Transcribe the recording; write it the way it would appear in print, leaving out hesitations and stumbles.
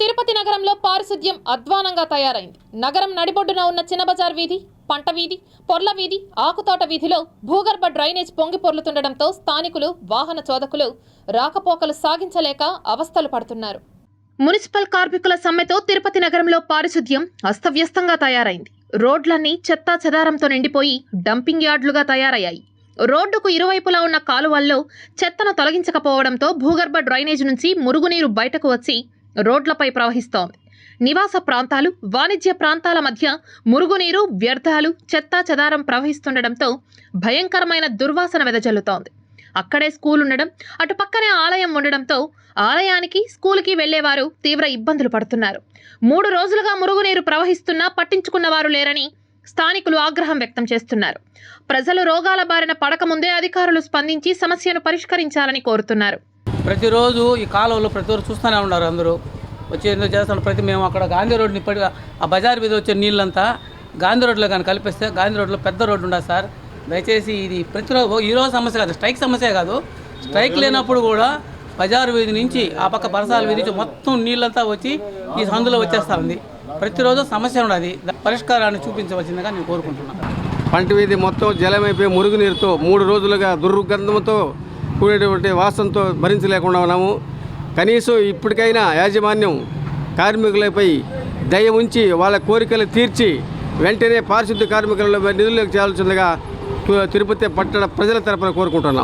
తిరుపతి నగరంలో పారిశుద్ధ్యం అధ్వానంగా తయారైంది. నగరం నడిబొడ్డున ఉన్న చిన్నబజార్ వీధి, పంట వీధి, పొర్ల వీధి, ఆకుతోట వీధిలో భూగర్భ డ్రైనేజ్ పొంగి పొర్లుతుండటంతో స్థానికులు, వాహన చోదకులు రాకపోకలు సాగించలేక అవస్థలు పడుతున్నారు. మున్సిపల్ కార్మికుల సమ్మెతో తిరుపతి నగరంలో పారిశుద్ధ్యం అస్తవ్యస్తంగా తయారైంది. రోడ్లన్నీ చెత్తా చెదారంతో నిండిపోయి డంపింగ్ యార్డులుగా తయారయ్యాయి. రోడ్డుకు ఇరువైపులా ఉన్న కాలువల్లో చెత్తను తొలగించకపోవడంతో భూగర్భ డ్రైనేజ్ నుంచి మురుగునీరు బయటకు వచ్చి రోడ్లపై ప్రవహిస్తోంది. నివాస ప్రాంతాలు, వాణిజ్య ప్రాంతాల మధ్య మురుగునీరు, వ్యర్థాలు, చెత్తా చెదారం ప్రవహిస్తుండటంతో భయంకరమైన దుర్వాసన వెదజల్లుతోంది. అక్కడే స్కూల్ ఉండడం, అటు పక్కనే ఆలయం ఉండడంతో ఆలయానికి, స్కూల్కి వెళ్లేవారు తీవ్ర ఇబ్బందులు పడుతున్నారు. 3 రోజులుగా మురుగునీరు ప్రవహిస్తున్నా పట్టించుకున్నవారు లేరని స్థానికులు ఆగ్రహం వ్యక్తం చేస్తున్నారు. ప్రజలు రోగాల బారిన పడకముందే అధికారులు స్పందించి సమస్యను పరిష్కరించాలని కోరుతున్నారు. ప్రతిరోజు ఈ కాలువలో ప్రతిరోజు చూస్తూనే ఉన్నారు. అందరూ వచ్చి ఎందుకు చేస్తున్నారు. మేము అక్కడ గాంధీ రోడ్ని ఇప్పటి ఆ బజార్ మీద వచ్చే నీళ్ళంతా గాంధీ రోడ్లో కానీ కలిపిస్తే గాంధీ రోడ్లో పెద్ద రోడ్డు ఉండదు సార్. దయచేసి ఇది ప్రతిరోజు ఈరోజు సమస్య కాదు, స్ట్రైక్ సమస్య కాదు. స్ట్రైక్ లేనప్పుడు కూడా బజారు వీధి నుంచి ఆ పక్క బరసాల వీధి నుంచి మొత్తం నీళ్ళంతా వచ్చి ఈ సందులో వచ్చేస్తూ ఉంది. ప్రతిరోజు సమస్య ఉన్నది, పరిష్కారాన్ని చూపించవలసిందిగా నేను కోరుకుంటున్నాను. పంట వీధి మొత్తం జలమైపోయి మురుగునీరుతో 3 రోజులుగా దుర్గంధంతో కూడినటువంటి వాసనతో భరించలేకుండా ఉన్నాము. కనీసం ఇప్పటికైనా యాజమాన్యం కార్మికులపై దయ ఉంచి వాళ్ళ కోరికలు తీర్చి వెంటనే పారిశుద్ధ్య కార్మికుల నిధులకు చేయాల్సిందిగా తిరుపతి పట్టణ ప్రజల తరపున కోరుకుంటున్నాం.